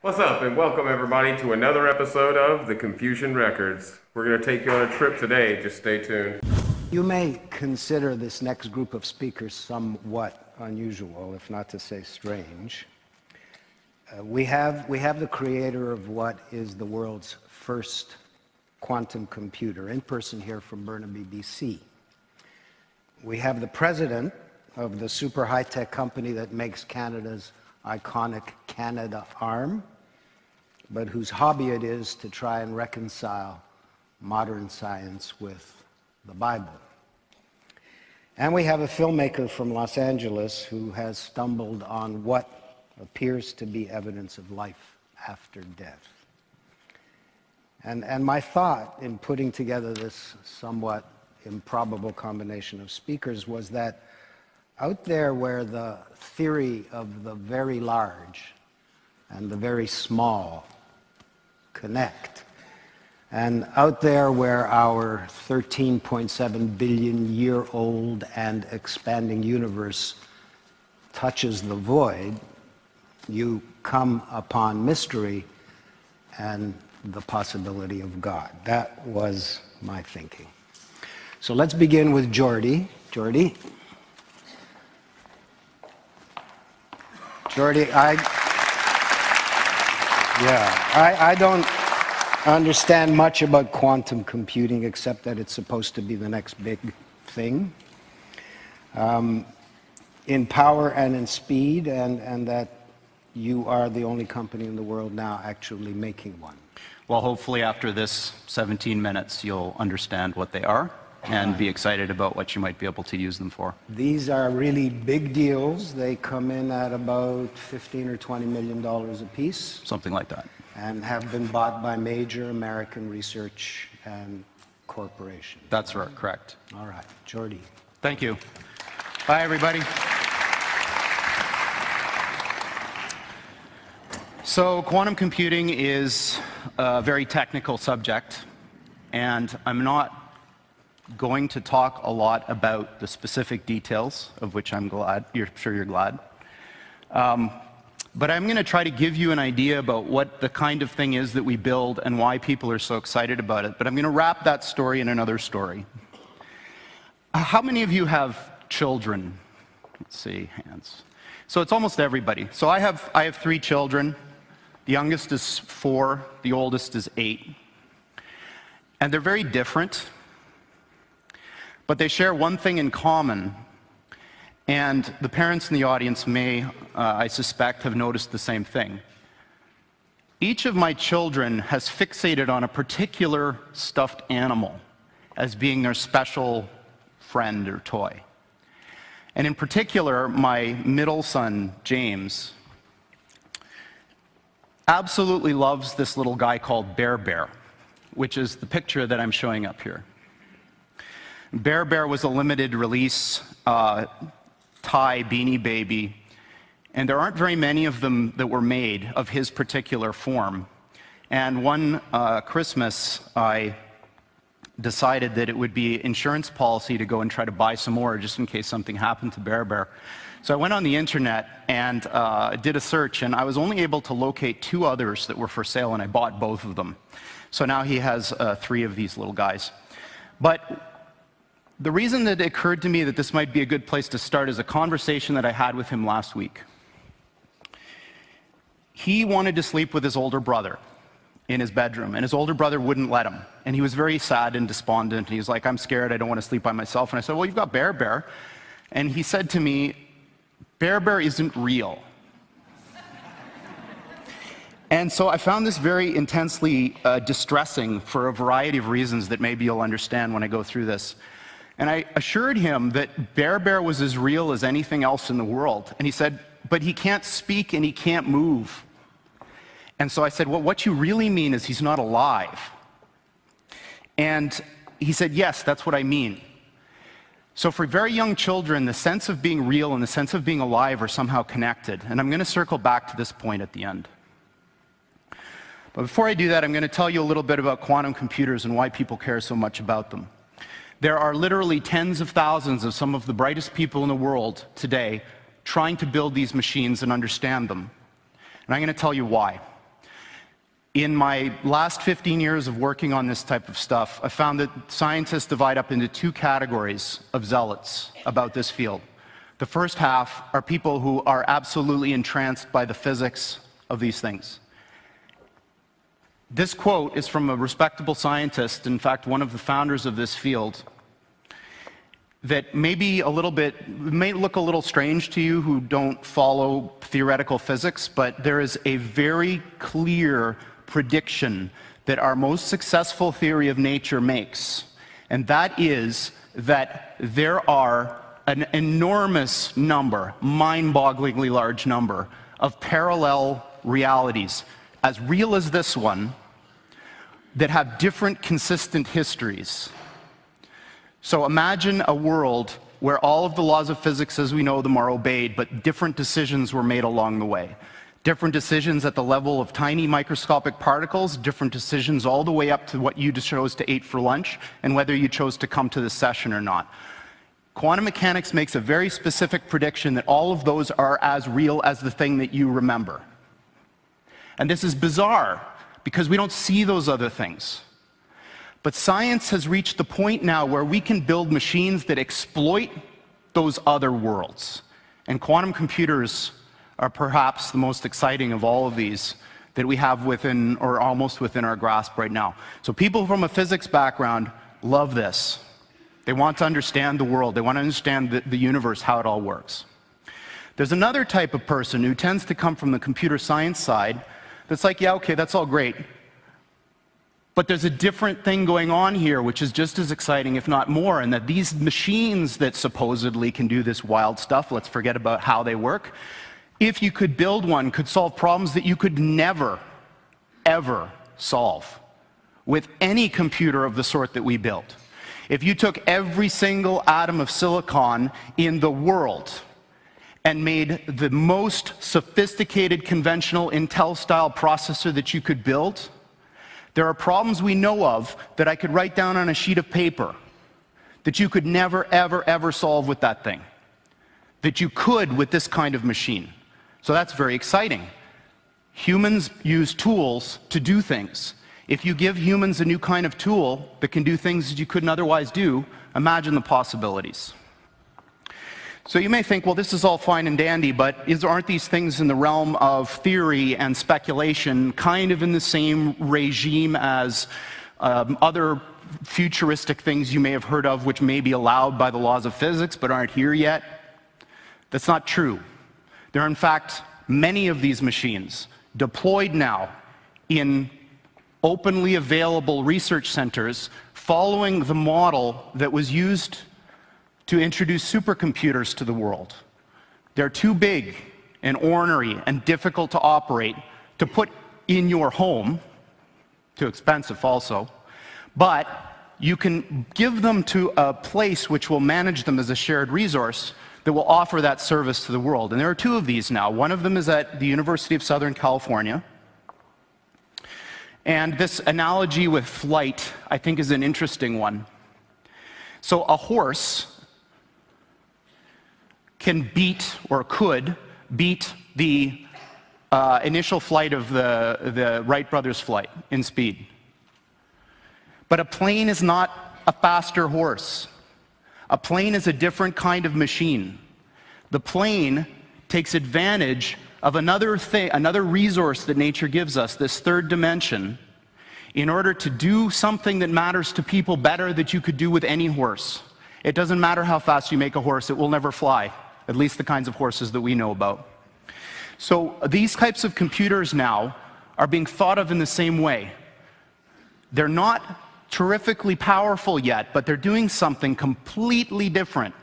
What's up, and welcome everybody to another episode of The Confusion Records. We're going to take you on a trip today, just stay tuned. You may consider this next group of speakers somewhat unusual, if not to say strange. We have the creator of what is the world's first quantum computer, in person here from Burnaby, BC. We have the president of the super high-tech company that makes Canada's iconic Canadarm, but whose hobby it is to try and reconcile modern science with the Bible. And we have a filmmaker from Los Angeles who has stumbled on what appears to be evidence of life after death. And my thought in putting together this somewhat improbable combination of speakers was that out there where the theory of the very large and the very small connect, and out there where our 13.7 billion year old and expanding universe touches the void, you come upon mystery and the possibility of God. That was my thinking. So let's begin with Jordy. Jordy, I don't understand much about quantum computing except that it's supposed to be the next big thing in power and in speed, and that you are the only company in the world now actually making one. Well, hopefully after this 17 minutes, you'll understand what they are and be excited about what you might be able to use them for. These are really big deals. They come in at about $15 or $20 million a piece. Something like that. And have been bought by major American research and corporations. That's right, correct. All right, Jordy. Thank you. Bye, everybody. So quantum computing is a very technical subject, and I'm not going to talk a lot about the specific details, of which I'm glad. I'm sure you're glad. But I'm going to try to give you an idea about what the kind of thing is that we build and why people are so excited about it. But I'm going to wrap that story in another story. How many of you have children? Let's see, hands. So it's almost everybody. So I have 3 children. The youngest is 4. The oldest is 8. And they're very different. But they share one thing in common, and the parents in the audience may, I suspect, have noticed the same thing. Each of my children has fixated on a particular stuffed animal as being their special friend or toy. And in particular, my middle son, James, absolutely loves this little guy called Bear, which is the picture that I'm showing up here. Bear was a limited release Thai Beanie Baby, and there aren't very many of them that were made of his particular form. And one Christmas, I decided that it would be insurance policy to go and try to buy some more just in case something happened to Bear. So I went on the internet and did a search, and I was only able to locate 2 others that were for sale, and I bought both of them. So now he has 3 of these little guys. But the reason that it occurred to me that this might be a good place to start is a conversation that I had with him last week. He wanted to sleep with his older brother in his bedroom, and his older brother wouldn't let him. And he was very sad and despondent, and he was like, "I'm scared, I don't want to sleep by myself." And I said, "Well, you've got Bear." And he said to me, "Bear isn't real." And so I found this very intensely distressing for a variety of reasons that maybe you'll understand when I go through this. And I assured him that Bear was as real as anything else in the world. And he said, "But he can't speak and he can't move." And so I said, "Well, what you really mean is he's not alive." And he said, "Yes, that's what I mean." So for very young children, the sense of being real and the sense of being alive are somehow connected. And I'm going to circle back to this point at the end. But before I do that, I'm going to tell you a little bit about quantum computers and why people care so much about them. There are literally tens of thousands of some of the brightest people in the world today trying to build these machines and understand them. And I'm going to tell you why. In my last 15 years of working on this type of stuff, I found that scientists divide up into two categories of zealots about this field. The first half are people who are absolutely entranced by the physics of these things. This quote is from a respectable scientist, in fact, one of the founders of this field, that may look a little strange to you who don't follow theoretical physics, but there is a very clear prediction that our most successful theory of nature makes, and that is that there are an enormous number, mind-bogglingly large number, of parallel realities, as real as this one, that have different consistent histories. So imagine a world where all of the laws of physics as we know them are obeyed, but different decisions were made along the way. Different decisions at the level of tiny microscopic particles, different decisions all the way up to what you chose to eat for lunch, and whether you chose to come to this session or not. Quantum mechanics makes a very specific prediction that all of those are as real as the thing that you remember. And this is bizarre, because we don't see those other things. But science has reached the point now where we can build machines that exploit those other worlds. And quantum computers are perhaps the most exciting of all of these that we have within, or almost within our grasp right now. So people from a physics background love this. They want to understand the world. They want to understand the universe, how it all works. There's another type of person who tends to come from the computer science side that's like, yeah, okay, that's all great. But there's a different thing going on here, which is just as exciting, if not more, and that these machines that supposedly can do this wild stuff, let's forget about how they work, if you could build one, could solve problems that you could never, ever solve with any computer of the sort that we built. If you took every single atom of silicon in the world and made the most sophisticated conventional Intel-style processor that you could build, there are problems we know of that I could write down on a sheet of paper that you could never, ever, ever solve with that thing, that you could with this kind of machine. So that's very exciting. Humans use tools to do things. If you give humans a new kind of tool that can do things that you couldn't otherwise do, imagine the possibilities. So you may think, well, this is all fine and dandy, but aren't these things in the realm of theory and speculation kind of in the same regime as other futuristic things you may have heard of which may be allowed by the laws of physics but aren't here yet? That's not true. There are, in fact, many of these machines deployed now in openly available research centers following the model that was used to introduce supercomputers to the world. They're too big and ornery and difficult to operate to put in your home, too expensive also, but you can give them to a place which will manage them as a shared resource that will offer that service to the world. And there are two of these now. One of them is at the University of Southern California. And this analogy with flight, I think, is an interesting one. So a horse can beat, or could beat, the initial flight of the Wright brothers' flight in speed. But a plane is not a faster horse. A plane is a different kind of machine. The plane takes advantage of another resource that nature gives us, this third dimension, in order to do something that matters to people better that you could do with any horse. It doesn't matter how fast you make a horse, it will never fly, at least the kinds of horses that we know about. So these types of computers now are being thought of in the same way. They're not terrifically powerful yet, but they're doing something completely different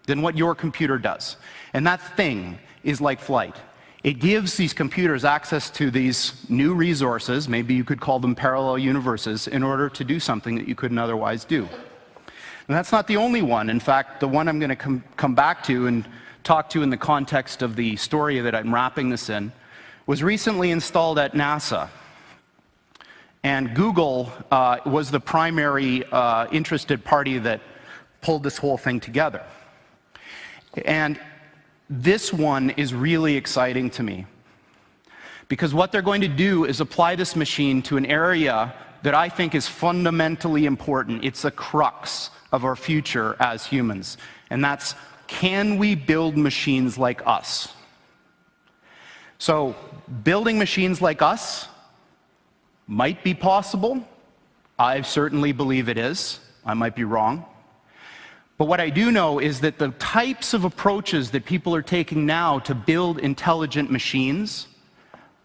than what your computer does. And that thing is like flight. It gives these computers access to these new resources, maybe you could call them parallel universes, in order to do something that you couldn't otherwise do. And that's not the only one. In fact, the one I'm going to come back to and talk to in the context of the story that I'm wrapping this in was recently installed at NASA. And Google was the primary interested party that pulled this whole thing together. And this one is really exciting to me Because what they're going to do is apply this machine to an area that I think is fundamentally important. It's the crux of our future as humans. And that's, can we build machines like us? So, building machines like us might be possible. I certainly believe it is. I might be wrong. But what I do know is that the types of approaches that people are taking now to build intelligent machines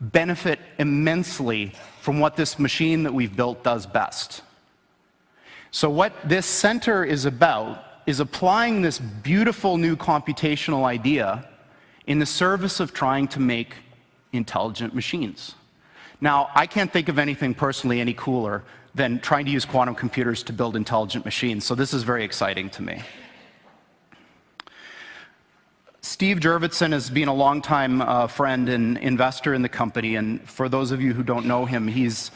benefit immensely from what this machine that we've built does best. So what this center is about is applying this beautiful new computational idea in the service of trying to make intelligent machines. Now, I can't think of anything personally any cooler than trying to use quantum computers to build intelligent machines, so this is very exciting to me. Steve Jurvetson has been a longtime friend and investor in the company, and for those of you who don't know him, he's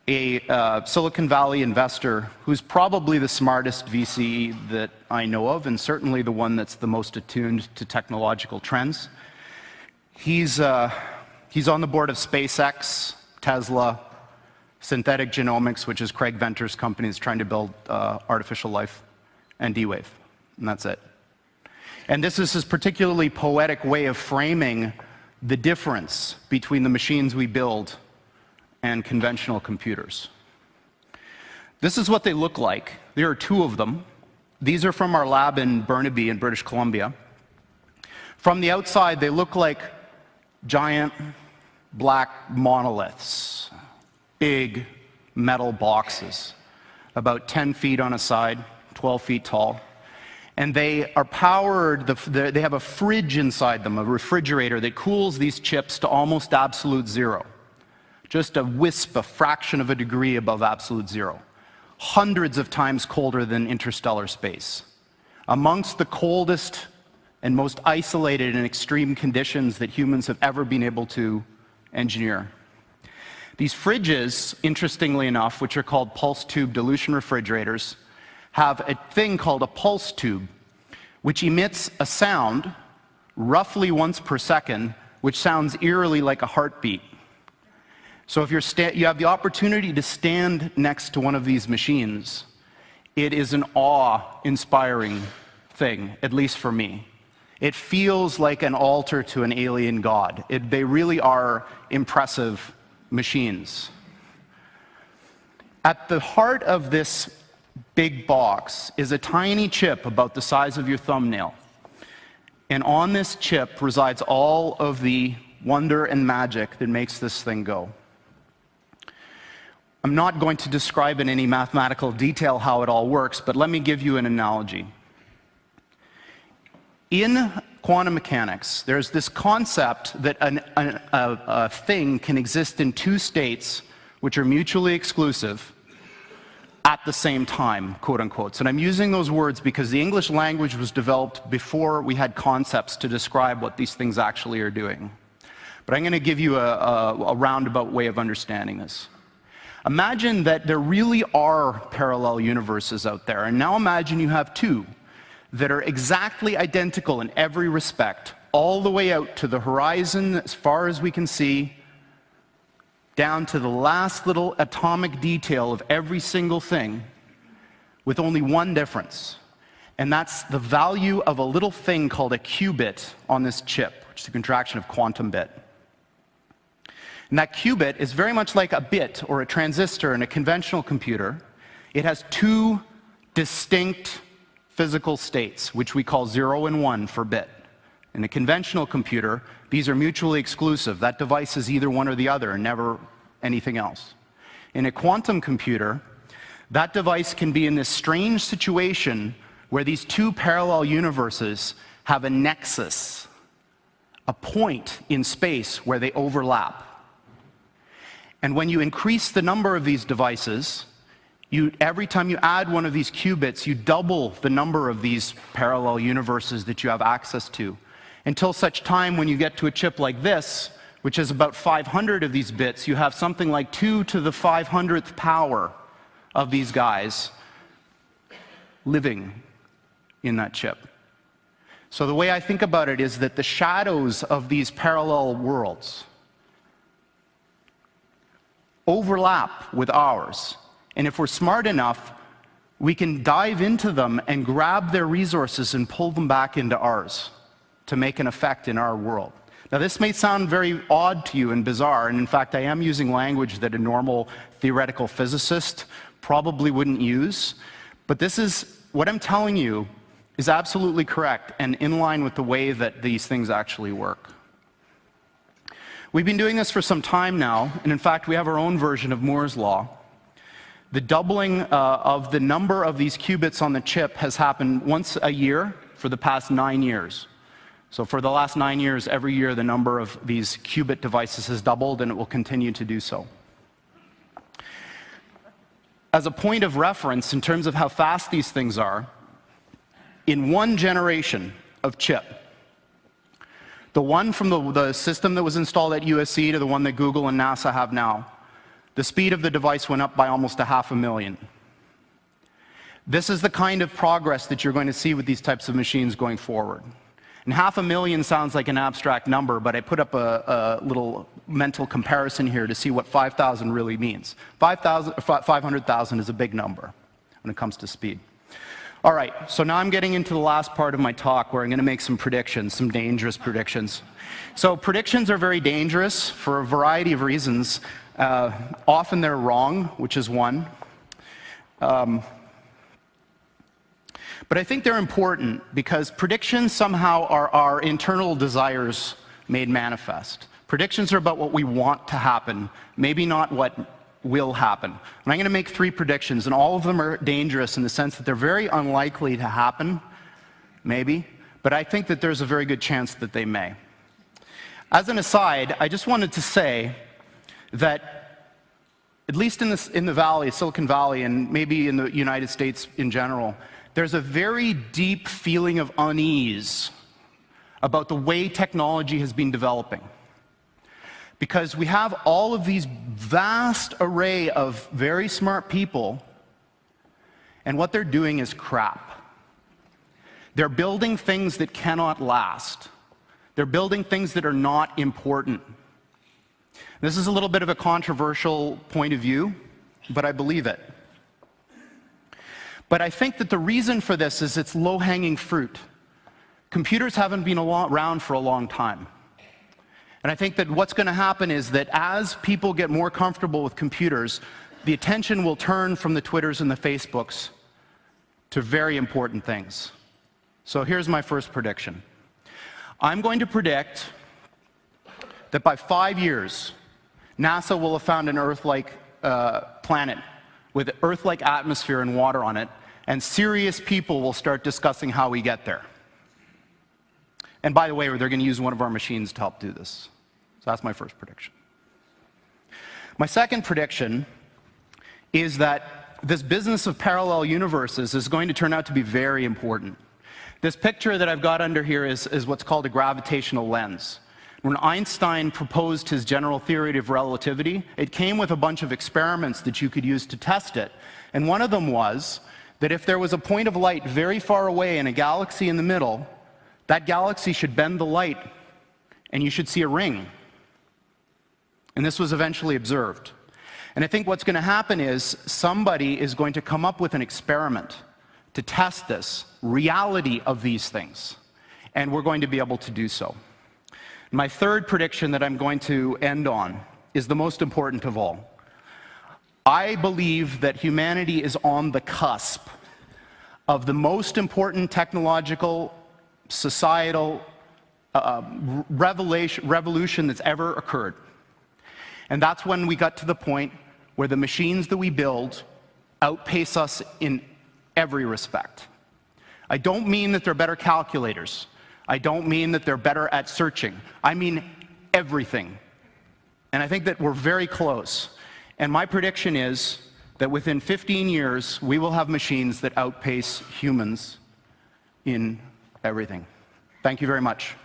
a Silicon Valley investor who's probably the smartest VC that I know of, and certainly the one that's the most attuned to technological trends. He's on the board of SpaceX, Tesla, Synthetic Genomics, which is Craig Venter's company, is trying to build artificial life, and D-Wave, and that's it. And this is his particularly poetic way of framing the difference between the machines we build and conventional computers. This is what they look like. There are two of them. These are from our lab in Burnaby in British Columbia. From the outside, they look like giant black monoliths, big metal boxes, about 10 feet on a side, 12 feet tall. And they are powered, they have a fridge inside them, a refrigerator that cools these chips to almost absolute zero. Just a wisp, a fraction of a degree above absolute zero. Hundreds of times colder than interstellar space. Amongst the coldest and most isolated and extreme conditions that humans have ever been able to engineer. These fridges, interestingly enough, which are called pulse tube dilution refrigerators, have a thing called a pulse tube, which emits a sound roughly once per second, which sounds eerily like a heartbeat. So if you have the opportunity to stand next to one of these machines, it is an awe-inspiring thing, at least for me. It feels like an altar to an alien god. They really are impressive machines. At the heart of this big box is a tiny chip about the size of your thumbnail. And on this chip resides all of the wonder and magic that makes this thing go. I'm not going to describe in any mathematical detail how it all works, but let me give you an analogy. In quantum mechanics, there's this concept that a thing can exist in two states which are mutually exclusive at the same time, quote unquote. And I'm using those words because the English language was developed before we had concepts to describe what these things actually are doing. But I'm going to give you a roundabout way of understanding this. Imagine that there really are parallel universes out there, and now imagine you have two that are exactly identical in every respect, all the way out to the horizon as far as we can see, down to the last little atomic detail of every single thing, with only one difference. And that's the value of a little thing called a qubit on this chip, which is a contraction of quantum bit. And that qubit is very much like a bit or a transistor in a conventional computer. It has two distinct physical states, which we call 0 and 1 for bit. In a conventional computer, these are mutually exclusive. That device is either one or the other, and never anything else. In a quantum computer, that device can be in this strange situation where these two parallel universes have a nexus, a point in space where they overlap. And when you increase the number of these devices, every time you add one of these qubits, you double the number of these parallel universes that you have access to, until such time when you get to a chip like this, which has about 500 of these bits, you have something like 2 to the 500th power of these guys living in that chip. So the way I think about it is that the shadows of these parallel worlds overlap with ours. And if we're smart enough, we can dive into them and grab their resources and pull them back into ours to make an effect in our world. Now, this may sound very odd to you and bizarre, and in fact, I am using language that a normal theoretical physicist probably wouldn't use, but this is, what I'm telling you is absolutely correct and in line with the way that these things actually work. We've been doing this for some time now, and in fact, we have our own version of Moore's Law. The doubling of the number of these qubits on the chip has happened once a year for the past 9 years. So for the last 9 years, every year, the number of these qubit devices has doubled, and it will continue to do so. As a point of reference, in terms of how fast these things are, in one generation of chip, the one from the system that was installed at USC to the one that Google and NASA have now, the speed of the device went up by almost 500,000. This is the kind of progress that you're going to see with these types of machines going forward. And 500,000 sounds like an abstract number, but I put up a little mental comparison here to see what 5,000 really means. 500,000 is a big number when it comes to speed. All right, so now I'm getting into the last part of my talk where I'm going to make some predictions, some dangerous predictions. So predictions are very dangerous for a variety of reasons. Often they're wrong, which is one. But I think they're important because predictions somehow are our internal desires made manifest. Predictions are about what we want to happen, maybe not what will happen. And I'm going to make 3 predictions, and all of them are dangerous in the sense that they're very unlikely to happen, maybe, but I think that there's a very good chance that they may. As an aside, I just wanted to say that at least in the Valley, Silicon Valley, and maybe in the United States in general, there's a very deep feeling of unease about the way technology has been developing. Because we have all of these vast array of very smart people, and what they're doing is crap. They're building things that cannot last. They're building things that are not important. This is a little bit of a controversial point of view, but I believe it. But I think that the reason for this is it's low-hanging fruit. Computers haven't been around for a long time. And I think that what's going to happen is that as people get more comfortable with computers, the attention will turn from the Twitters and the Facebooks to very important things. So here's my first prediction. I'm going to predict that by 5 years, NASA will have found an Earth-like planet with Earth-like atmosphere and water on it, and serious people will start discussing how we get there. And by the way, they're going to use one of our machines to help do this. So that's my first prediction. My second prediction is that this business of parallel universes is going to turn out to be very important. This picture that I've got under here is what's called a gravitational lens. When Einstein proposed his general theory of relativity, it came with a bunch of experiments that you could use to test it. And one of them was that if there was a point of light very far away and a galaxy in the middle, that galaxy should bend the light, and you should see a ring. And this was eventually observed. And I think what's going to happen is somebody is going to come up with an experiment to test this reality of these things. And we're going to be able to do so. My third prediction that I'm going to end on is the most important of all. I believe that humanity is on the cusp of the most important technological, societal revolution that's ever occurred. And that's when we got to the point where the machines that we build outpace us in every respect. I don't mean that they're better calculators. I don't mean that they're better at searching. I mean everything. And I think that we're very close. And my prediction is that within 15 years, we will have machines that outpace humans in everything. Thank you very much.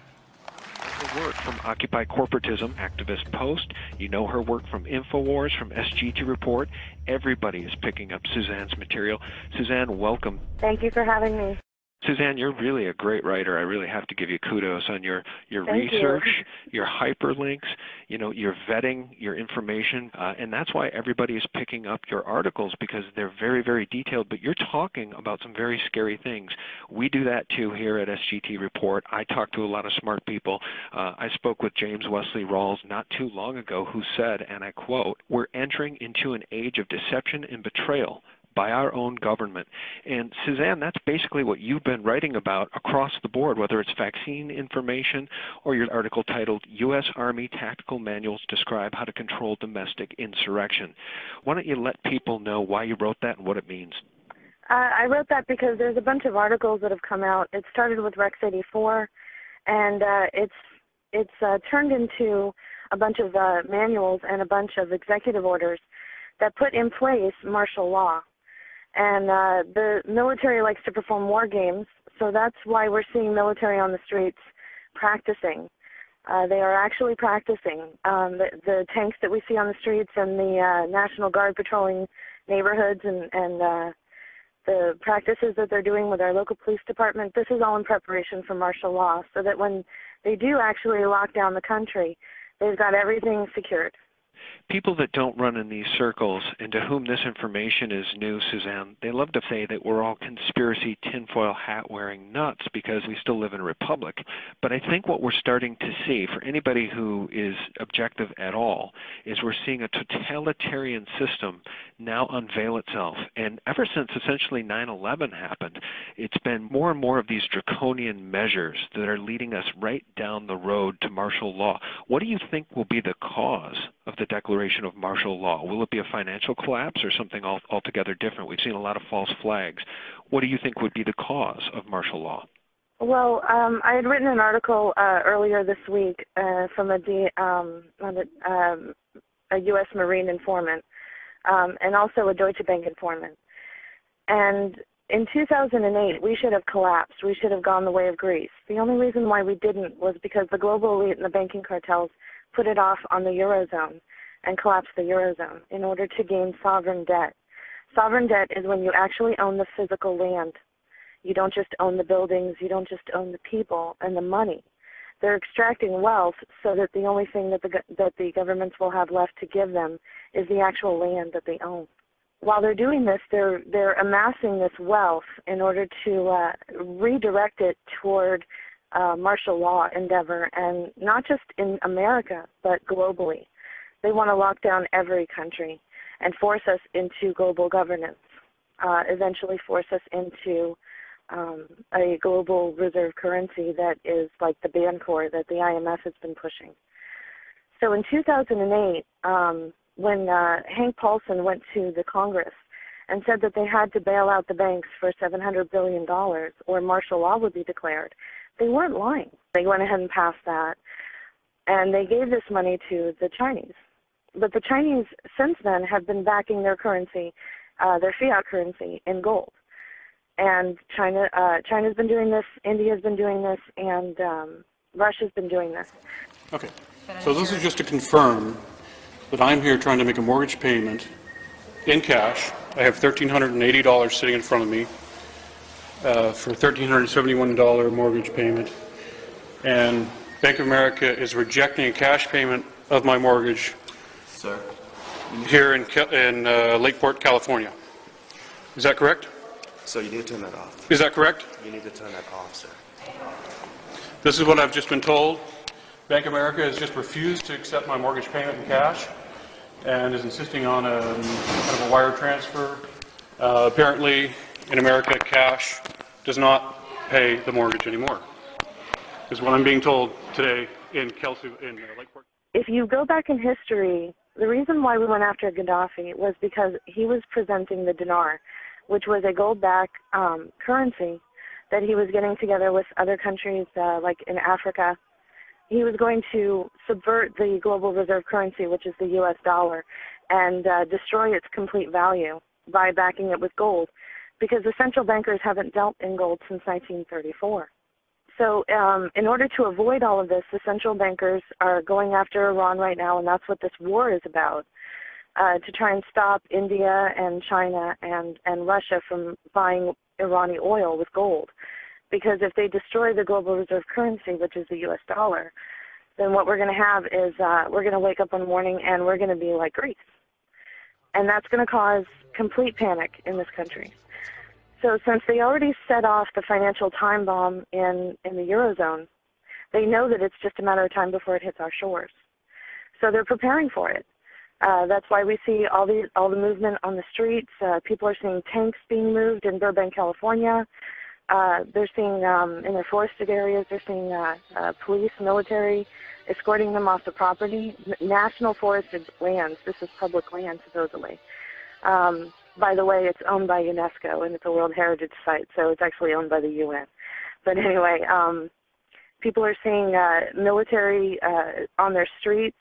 Her work from Occupy Corporatism, activist Post. You know her work from InfoWars, from SG2 Report. Everybody is picking up Suzanne's material. Suzanne, welcome. Thank you for having me. Suzanne, you're really a great writer. I really have to give you kudos on your Thank research, you. your hyperlinks, you're vetting your information, and that's why everybody is picking up your articles, because they're very, very detailed, but you're talking about some very scary things. We do that too here at SGT Report. I talk to a lot of smart people. I spoke with James Wesley Rawls not too long ago, who said, and I quote, "We're entering into an age of deception and betrayal by our own government." And Suzanne, that's basically what you've been writing about across the board, whether it's vaccine information or your article titled U.S. Army Tactical Manuals Describe How to Control Domestic Insurrection. Why don't you let people know why you wrote that and what it means? I wrote that because there's a bunch of articles that have come out. It started with Rex 84, and it's turned into a bunch of manuals and a bunch of executive orders that put in place martial law. And the military likes to perform war games, so that's why we're seeing military on the streets practicing. They are actually practicing. The tanks that we see on the streets and the National Guard patrolling neighborhoods and the practices that they're doing with our local police department, this is all in preparation for martial law, so that when they do actually lock down the country, they've got everything secured. People that don't run in these circles and to whom this information is new, Suzanne, they love to say that we're all conspiracy tinfoil hat wearing nuts because we still live in a republic. But I think what we're starting to see, for anybody who is objective at all, is we're seeing a totalitarian system now unveil itself. And ever since essentially 9/11 happened, it's been more and more of these draconian measures that are leading us right down the road to martial law. What do you think will be the cause of the declaration of martial law? Will it be a financial collapse or something altogether different? We've seen a lot of false flags. What do you think would be the cause of martial law? Well, I had written an article earlier this week from a U.S. Marine informant and also a Deutsche Bank informant. And in 2008, we should have collapsed. We should have gone the way of Greece. The only reason why we didn't was because the global elite and the banking cartels put it off on the Eurozone and collapsed the Eurozone in order to gain sovereign debt. Sovereign debt is when you actually own the physical land. You don't just own the buildings, you don't just own the people and the money. They're extracting wealth so that the only thing that the governments will have left to give them is the actual land that they own. While they're doing this, they're amassing this wealth in order to redirect it toward martial law endeavor, and not just in America, but globally. They want to lock down every country and force us into global governance, eventually force us into a global reserve currency that is like the Bancor that the IMF has been pushing. So in 2008, when Hank Paulson went to the Congress and said that they had to bail out the banks for $700 billion or martial law would be declared, they weren't lying. They went ahead and passed that, and they gave this money to the Chinese. But the Chinese, since then, have been backing their currency, their fiat currency, in gold. And China's been doing this, India's been doing this, and Russia's been doing this. Okay, so this is just to confirm that I'm here trying to make a mortgage payment in cash. I have $1,380 sitting in front of me for a $1,371 mortgage payment, and Bank of America is rejecting a cash payment of my mortgage here in Lakeport, California. Is that correct? So you need to turn that off. Is that correct? You need to turn that off, sir. This is what I've just been told. Bank of America has just refused to accept my mortgage payment in cash and is insisting on a kind of a wire transfer. Apparently, in America, cash does not pay the mortgage anymore, is what I'm being told today in Lakeport. If you go back in history, the reason why we went after Gaddafi was because he was presenting the dinar, which was a gold-backed currency that he was getting together with other countries like in Africa. He was going to subvert the global reserve currency, which is the U.S. dollar, and destroy its complete value by backing it with gold, because the central bankers haven't dealt in gold since 1934. So in order to avoid all of this, the central bankers are going after Iran right now, and that's what this war is about, to try and stop India and China and Russia from buying Iranian oil with gold. Because if they destroy the global reserve currency, which is the U.S. dollar, then what we're going to have is we're going to wake up one morning and we're going to be like Greece. And that's going to cause complete panic in this country. So since they already set off the financial time bomb in the Eurozone, they know that it's just a matter of time before it hits our shores. So they're preparing for it. That's why we see all the movement on the streets. People are seeing tanks being moved in Burbank, California. They're seeing, in their forested areas, they're seeing police, military, escorting them off the property. National forested lands. This is public land, supposedly. By the way, it's owned by UNESCO, and it's a World Heritage Site, so it's actually owned by the UN. But anyway, people are seeing military on their streets.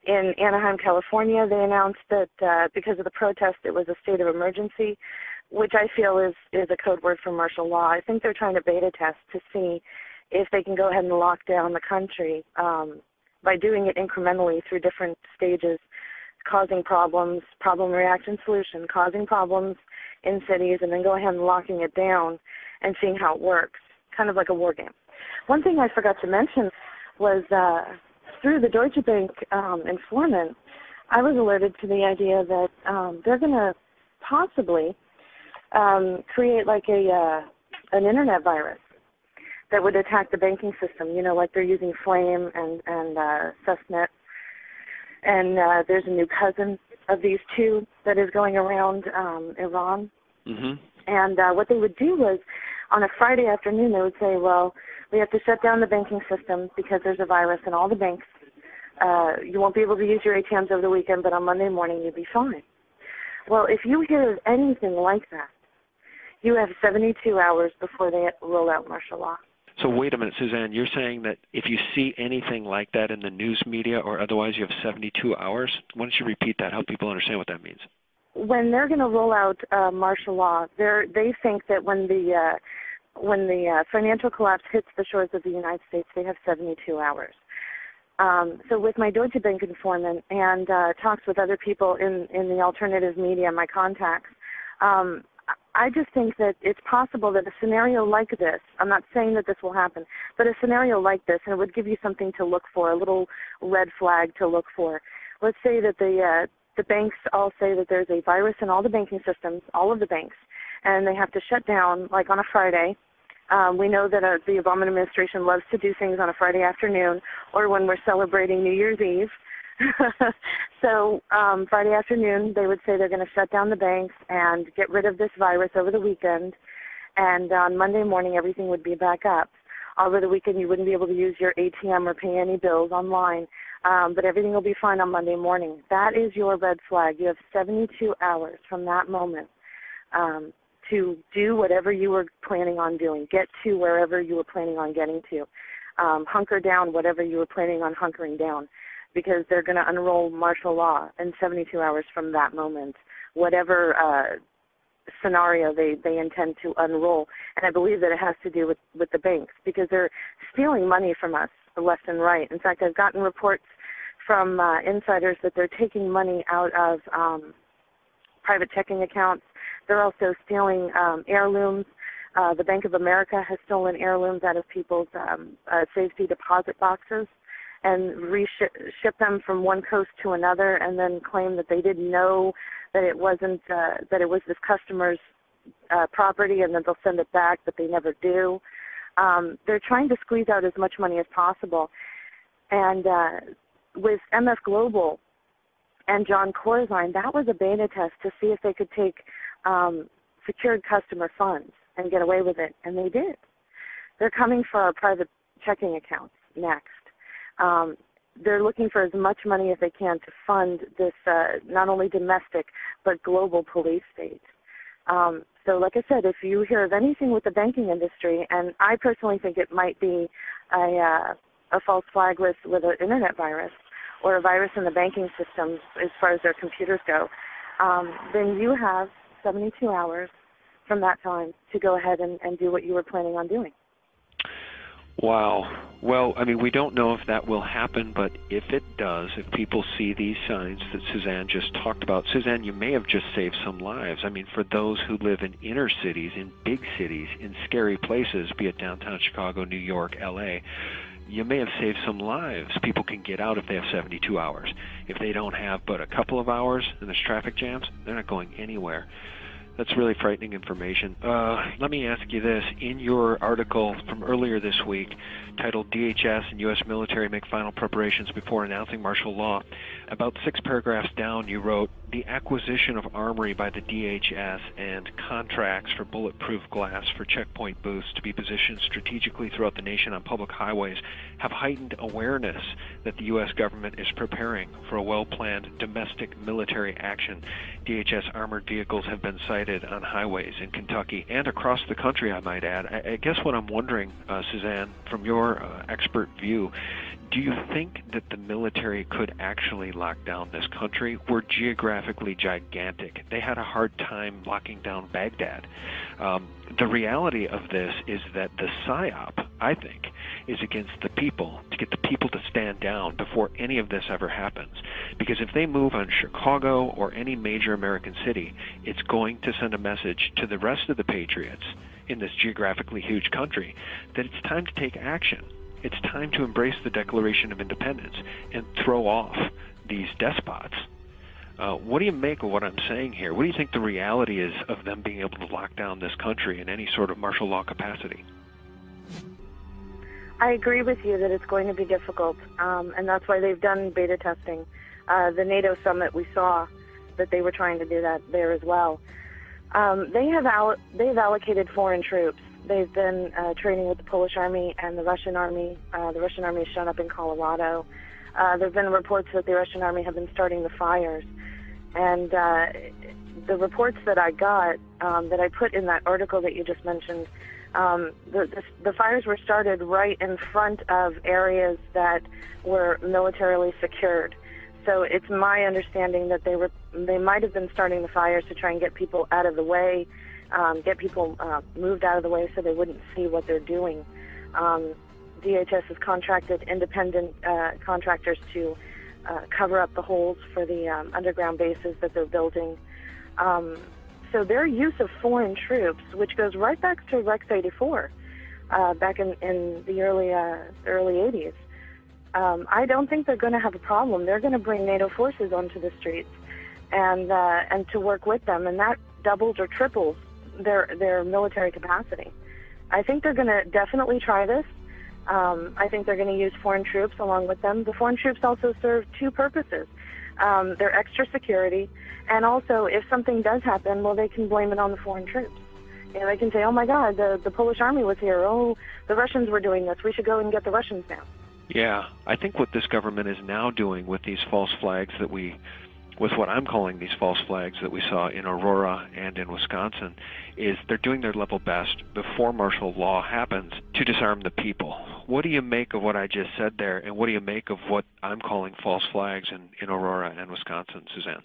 In Anaheim, California, they announced that because of the protest, it was a state of emergency, which I feel is a code word for martial law. I think they're trying to beta test to see if they can go ahead and lock down the country by doing it incrementally through different stages, causing problems, problem, reaction, solution, causing problems in cities, and then go ahead and locking it down and seeing how it works, kind of like a war game. One thing I forgot to mention was through the Deutsche Bank informant, I was alerted to the idea that they're going to possibly create like an internet virus that would attack the banking system. You know, like they're using Flame and Susnet. And there's a new cousin of these two that is going around Iran. Mm-hmm. And what they would do was, on a Friday afternoon, they would say, well, we have to shut down the banking system because there's a virus in all the banks. You won't be able to use your ATMs over the weekend, but on Monday morning you'll be fine. Well, if you hear of anything like that, you have 72 hours before they roll out martial law. So wait a minute, Suzanne, you're saying that if you see anything like that in the news media or otherwise, you have 72 hours? Why don't you repeat that, help people understand what that means? When they're going to roll out martial law, they think that when the financial collapse hits the shores of the United States, they have 72 hours. So with my Deutsche Bank informant and talks with other people in the alternative media, my contacts, I just think that it's possible that a scenario like this, I'm not saying that this will happen, but a scenario like this, and it would give you something to look for, a little red flag to look for. Let's say that the banks all say that there's a virus in all the banking systems, all of the banks, and they have to shut down, like on a Friday. We know that the Obama administration loves to do things on a Friday afternoon or when we're celebrating New Year's Eve. So Friday afternoon, they would say they're going to shut down the banks and get rid of this virus over the weekend. And on Monday morning, everything would be back up. Over the weekend, you wouldn't be able to use your ATM or pay any bills online, but everything will be fine on Monday morning. That is your red flag. You have 72 hours from that moment to do whatever you were planning on doing, get to wherever you were planning on getting to, hunker down whatever you were planning on hunkering down, because they're going to unroll martial law in 72 hours from that moment, whatever scenario they intend to unroll. And I believe that it has to do with the banks, because they're stealing money from us left and right. In fact, I've gotten reports from insiders that they're taking money out of private checking accounts. They're also stealing heirlooms. The Bank of America has stolen heirlooms out of people's safety deposit boxes and ship them from one coast to another, and then claim that they didn't know that it wasn't that it was this customer's property, and then they'll send it back, but they never do. They're trying to squeeze out as much money as possible. And with MF Global and John Corzine, that was a beta test to see if they could take secured customer funds and get away with it, and they did. They're coming for our private checking accounts next. They're looking for as much money as they can to fund this not only domestic but global police state. So like I said, if you hear of anything with the banking industry, and I personally think it might be a false flag with an internet virus or a virus in the banking system as far as their computers go, then you have 72 hours from that time to go ahead and do what you were planning on doing. Wow. Well, I mean, we don't know if that will happen, but if it does, if people see these signs that Suzanne just talked about, Suzanne, you may have just saved some lives. I mean, for those who live in inner cities, in big cities, in scary places, be it downtown Chicago, New York, LA, you may have saved some lives. People can get out if they have 72 hours. If they don't have but a couple of hours and there's traffic jams, they're not going anywhere. That's really frightening information. Let me ask you this. In your article from earlier this week, titled DHS and U.S. Military Make Final Preparations Before Announcing Martial Law, about 6 paragraphs down you wrote, the acquisition of armory by the DHS and contracts for bulletproof glass for checkpoint booths to be positioned strategically throughout the nation on public highways have heightened awareness that the U.S. government is preparing for a well-planned domestic military action. DHS armored vehicles have been sighted on highways in Kentucky and across the country, I might add. I guess what I'm wondering, Suzanne, from your expert view, do you think that the military could actually lock down this country? We're geographically gigantic. They had a hard time locking down Baghdad. The reality of this is that the PSYOP, I think, is against the people, to get the people to stand down before any of this ever happens. Because if they move on Chicago or any major American city, it's going to send a message to the rest of the patriots in this geographically huge country that it's time to take action. It's time to embrace the Declaration of Independence and throw off these despots. What do you make of what I'm saying here? What do you think the reality is of them being able to lock down this country in any sort of martial law capacity? I agree with you that it's going to be difficult, and that's why they've done beta testing. The NATO summit, we saw that they were trying to do that there as well. They've allocated foreign troops. They've been training with the Polish army and the Russian army. The Russian army has shown up in Colorado. There have been reports that the Russian army have been starting the fires. And the reports that I got, that I put in that article that you just mentioned, the fires were started right in front of areas that were militarily secured. So it's my understanding that they might have been starting the fires to try and get people out of the way, get people moved out of the way so they wouldn't see what they're doing. DHS has contracted independent contractors to cover up the holes for the underground bases that they're building. So their use of foreign troops, which goes right back to Rex 84, back in the early 80s, I don't think they're going to have a problem. They're going to bring NATO forces onto the streets and to work with them, and that doubles or triples their military capacity. I think they're going to definitely try this. I think they're going to use foreign troops along with them. The foreign troops also serve 2 purposes. They're extra security, and also if something does happen, well, they can blame it on the foreign troops. You know, they can say, oh my God, the Polish army was here. Oh, the Russians were doing this. We should go and get the Russians now. Yeah, I think what this government is now doing with these false flags with what I'm calling these false flags that we saw in Aurora and in Wisconsin, is they're doing their level best before martial law happens to disarm the people. What do you make of what I just said there, and what do you make of what I'm calling false flags in Aurora and Wisconsin, Suzanne?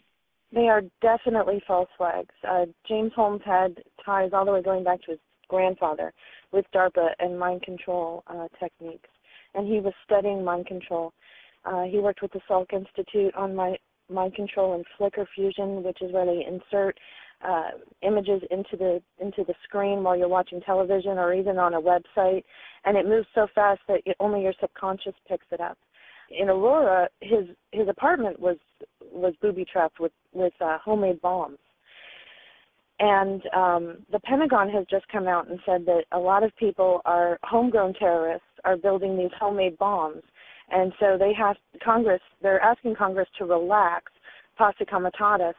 They are definitely false flags. James Holmes had ties all the way going back to his grandfather with DARPA and mind control techniques, and he was studying mind control. He worked with the Salk Institute on mind control and flicker fusion, which is where they insert images into the screen while you're watching television or even on a website, and it moves so fast that only your subconscious picks it up. In Aurora, his apartment was booby-trapped with homemade bombs. And the Pentagon has just come out and said that a lot of people homegrown terrorists are building these homemade bombs. And so they're asking Congress to relax posse comitatus